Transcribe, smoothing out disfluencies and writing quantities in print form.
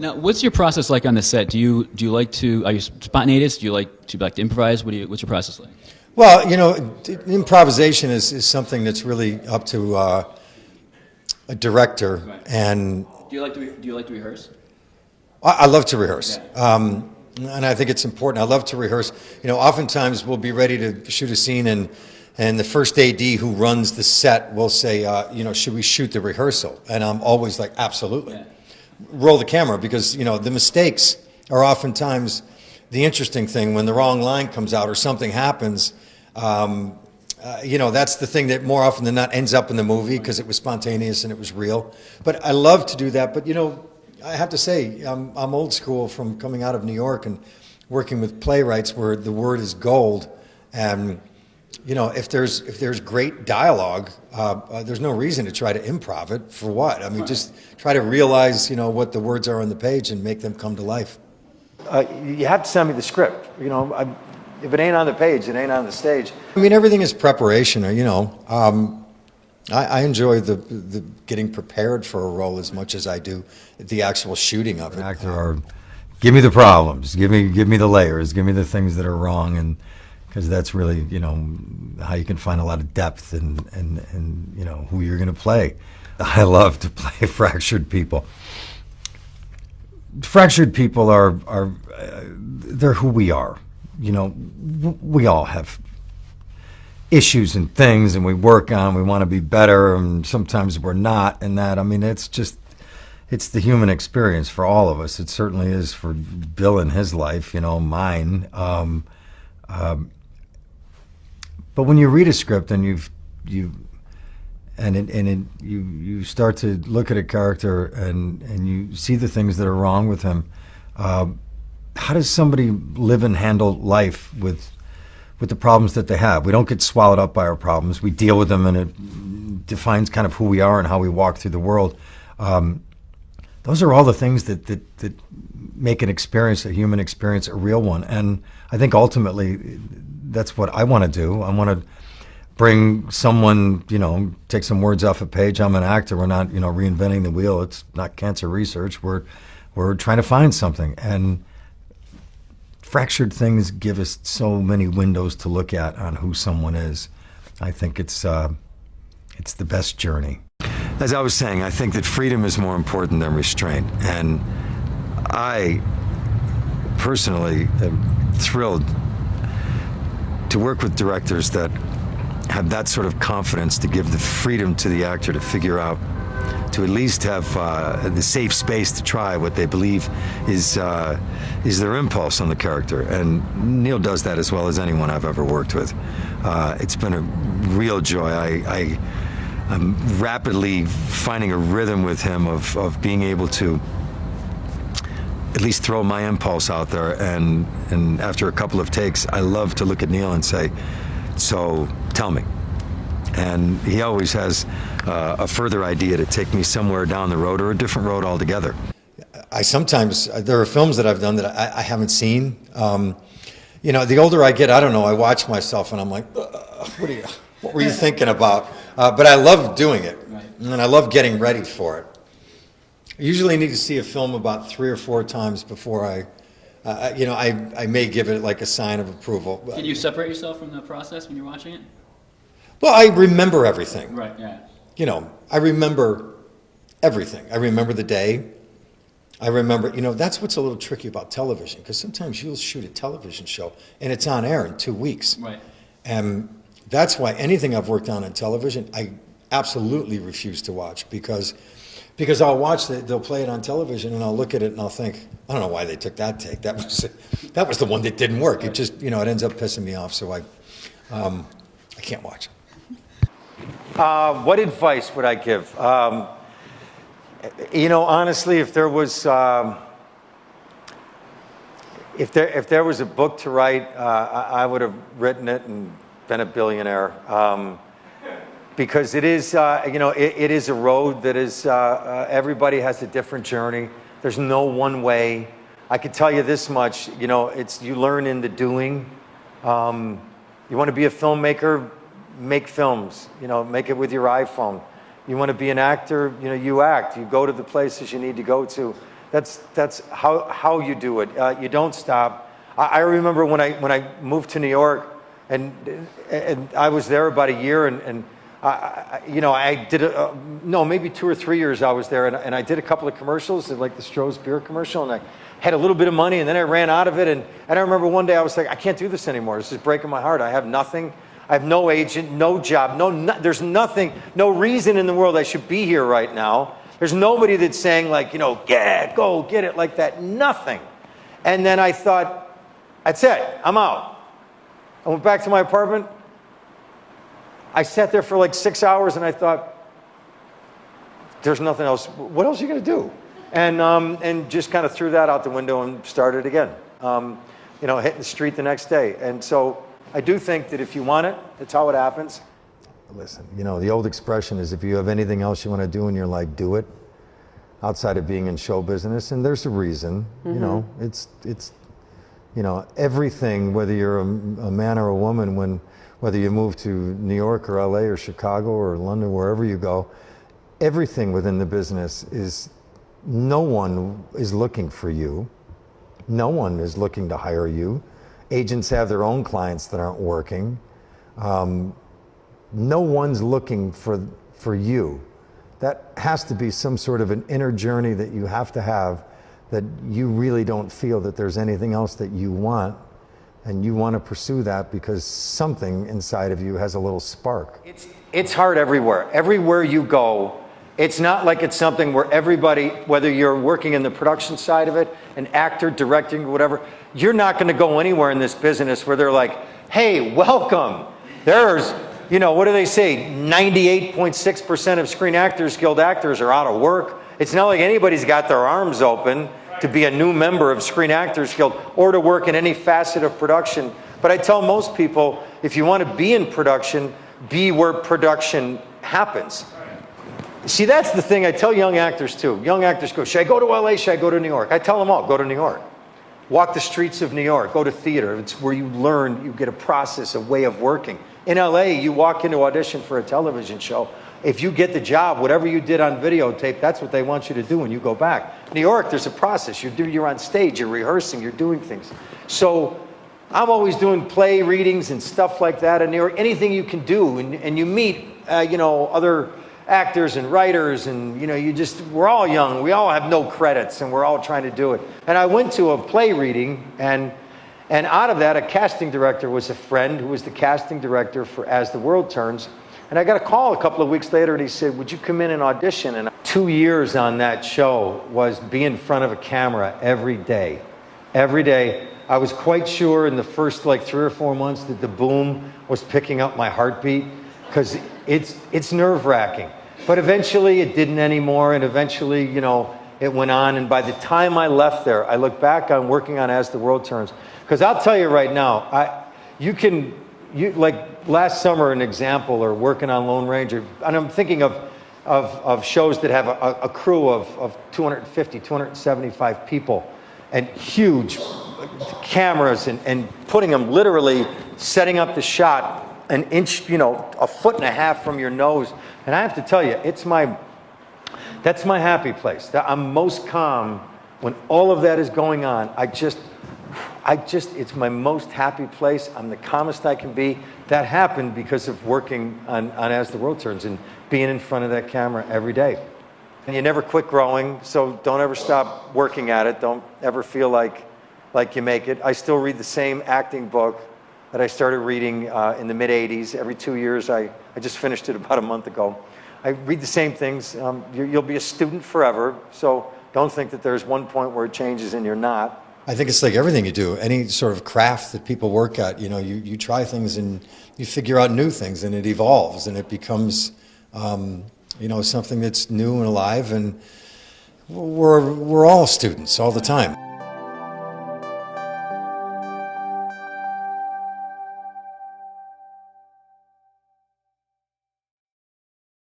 Now, what's your process like on the set? Do you like to, are you spontaneous? Do you like to improvise? What's your process like? Well, improvisation is something that's really up to a director. Right. And Do you like to rehearse? I love to rehearse. Yeah. And I think it's important. I love to rehearse. Oftentimes we'll be ready to shoot a scene, and the first AD who runs the set will say, should we shoot the rehearsal? And I'm always like, absolutely. Yeah. Roll the camera, because the mistakes are oftentimes the interesting thing. When the wrong line comes out or something happens, that's the thing that more often than not ends up in the movie, because it was spontaneous and it was real. But I love to do that. But I have to say, I'm old school from coming out of New York and working with playwrights where the word is gold. And if there's great dialogue, there's no reason to try to improv it. For what? I mean, just try to realize what the words are on the page and make them come to life. You have to send me the script. If it ain't on the page, it ain't on the stage. I mean, everything is preparation. I enjoy the getting prepared for a role as much as I do the actual shooting of it. An actor, or give me the problems, give me the layers, give me the things that are wrong, and because that's really how you can find a lot of depth in who you're going to play. I love to play fractured people. Fractured people are they're who we are. We all have issues and things, and we work on, we want to be better, and sometimes we're not, and that, I mean, it's the human experience for all of us. It certainly is for Bill in his life, mine. But when you read a script and you start to look at a character and you see the things that are wrong with him, how does somebody live and handle life with the problems that they have? We don't get swallowed up by our problems. We deal with them, and it defines kind of who we are and how we walk through the world. Those are all the things that make an experience, a human experience, a real one. And I think ultimately that's what I want to do. I want to bring someone, take some words off a page. I'm an actor. We're not, reinventing the wheel. It's not cancer research. We're trying to find something. And fractured things give us so many windows to look at on who someone is. I think it's the best journey. As I was saying, I think that freedom is more important than restraint. And I personally am thrilled to work with directors that have that sort of confidence to give the freedom to the actor to figure out, to at least have the safe space to try what they believe is their impulse on the character. And Neil does that as well as anyone I've ever worked with. It's been a real joy. I'm rapidly finding a rhythm with him of being able to at least throw my impulse out there, and after a couple of takes, I love to look at Neil and say, so tell me. And he always has a further idea to take me somewhere down the road or a different road altogether. There are films that I've done that I haven't seen. The older I get, I don't know, I watch myself and I'm like, what were you thinking about? But I love doing it, and I love getting ready for it. I usually need to see a film about 3 or 4 times before I may give it like a sign of approval. Can you separate yourself from the process when you're watching it? Well, I remember everything. Right, yeah. I remember everything. I remember the day. I remember, that's what's a little tricky about television, because sometimes you'll shoot a television show and it's on air in 2 weeks. Right. And that's why anything I've worked on television, I absolutely refuse to watch, because I'll watch they'll play it on television and I'll look at it and I'll think, I don't know why they took that take. That was the one that didn't work. It just, it ends up pissing me off, so I can't watch. What advice would I give? Honestly, if there was if there was a book to write, I would have written it and been a billionaire. Because it is, it is a road that is, everybody has a different journey. There's no one way. I can tell you this much, you learn in the doing. You want to be a filmmaker, make films, make it with your iPhone. You want to be an actor, you act. You go to the places you need to go to. That's how you do it. You don't stop. I remember when I moved to New York, and I was there about a year, and I did maybe 2 or 3 years I was there, and I did a couple of commercials, like the Stroh's beer commercial, and I had a little bit of money, and then I ran out of it, and I remember one day I was like, I can't do this anymore. This is breaking my heart. I have nothing. I have no agent, no job, there's nothing, no reason in the world I should be here right now. There's nobody that's saying like, go get it like that. Nothing. And then I thought, that's it. I'm out. I went back to my apartment. I sat there for like 6 hours, and I thought, there's nothing else. What else are you going to do? And just kind of threw that out the window and started again. Hitting the street the next day. And so I do think that if you want it, that's how it happens. Listen, the old expression is, if you have anything else you want to do in your life, do it. Outside of being in show business, and there's a reason. It's everything. Whether you're a man or a woman, whether you move to New York or LA or Chicago or London, wherever you go, everything within the business is. No one is looking for you. No one is looking to hire you. Agents have their own clients that aren't working. No one's looking for you. That has to be some sort of an inner journey that you have to have, that you really don't feel that there's anything else that you want, and you want to pursue that because something inside of you has a little spark. It's hard everywhere. Everywhere you go, it's not like it's something where everybody, whether you're working in the production side of it, an actor, directing, whatever, you're not going to go anywhere in this business where they're like, hey, welcome. There's, what do they say? 98.6% of Screen Actors Guild actors are out of work. It's not like anybody's got their arms open to be a new member of Screen Actors Guild or to work in any facet of production. But I tell most people, if you want to be in production, be where production happens. See, that's the thing I tell young actors too. Young actors go, should I go to LA? Should I go to New York? I tell them all, go to New York. Walk the streets of New York. Go to theater. It's where you learn, you get a process, a way of working. In LA, you walk into audition for a television show. If you get the job, whatever you did on videotape, that's what they want you to do when you go back. New York, there's a process. You're on stage, you're rehearsing, you're doing things. So I'm always doing play readings and stuff like that in New York. Anything you can do, and you meet, other actors and writers, and we're all young, we all have no credits, and we're all trying to do it. And I went to a play reading, and out of that, a casting director was a friend who was the casting director for As the World Turns, and I got a call a couple of weeks later, and he said, would you come in and audition? And 2 years on that show was be in front of a camera every day. I was quite sure in the first 3 or 4 months that the boom was picking up my heartbeat, because it's nerve-wracking. But eventually it didn't anymore, and eventually, it went on. And by the time I left there, I look back on working on As the World Turns. Because I'll tell you right now, like last summer, an example, or working on Lone Ranger, and I'm thinking of shows that have a crew of 250, 275 people, and huge cameras, and putting them literally, setting up the shot an inch, a foot and a half from your nose. And I have to tell you, that's my happy place. I'm most calm when all of that is going on. It's my most happy place. I'm the calmest I can be. That happened because of working on As the World Turns and being in front of that camera every day. And you never quit growing, so don't ever stop working at it. Don't ever feel like you make it. I still read the same acting book that I started reading in the mid-'80s. Every 2 years, I just finished it about a month ago. I read the same things. You'll be a student forever, so don't think that there's one point where it changes and you're not. I think it's like everything you do, any sort of craft that people work at, you try things and you figure out new things, and it evolves, and it becomes, something that's new and alive, and we're all students all the time.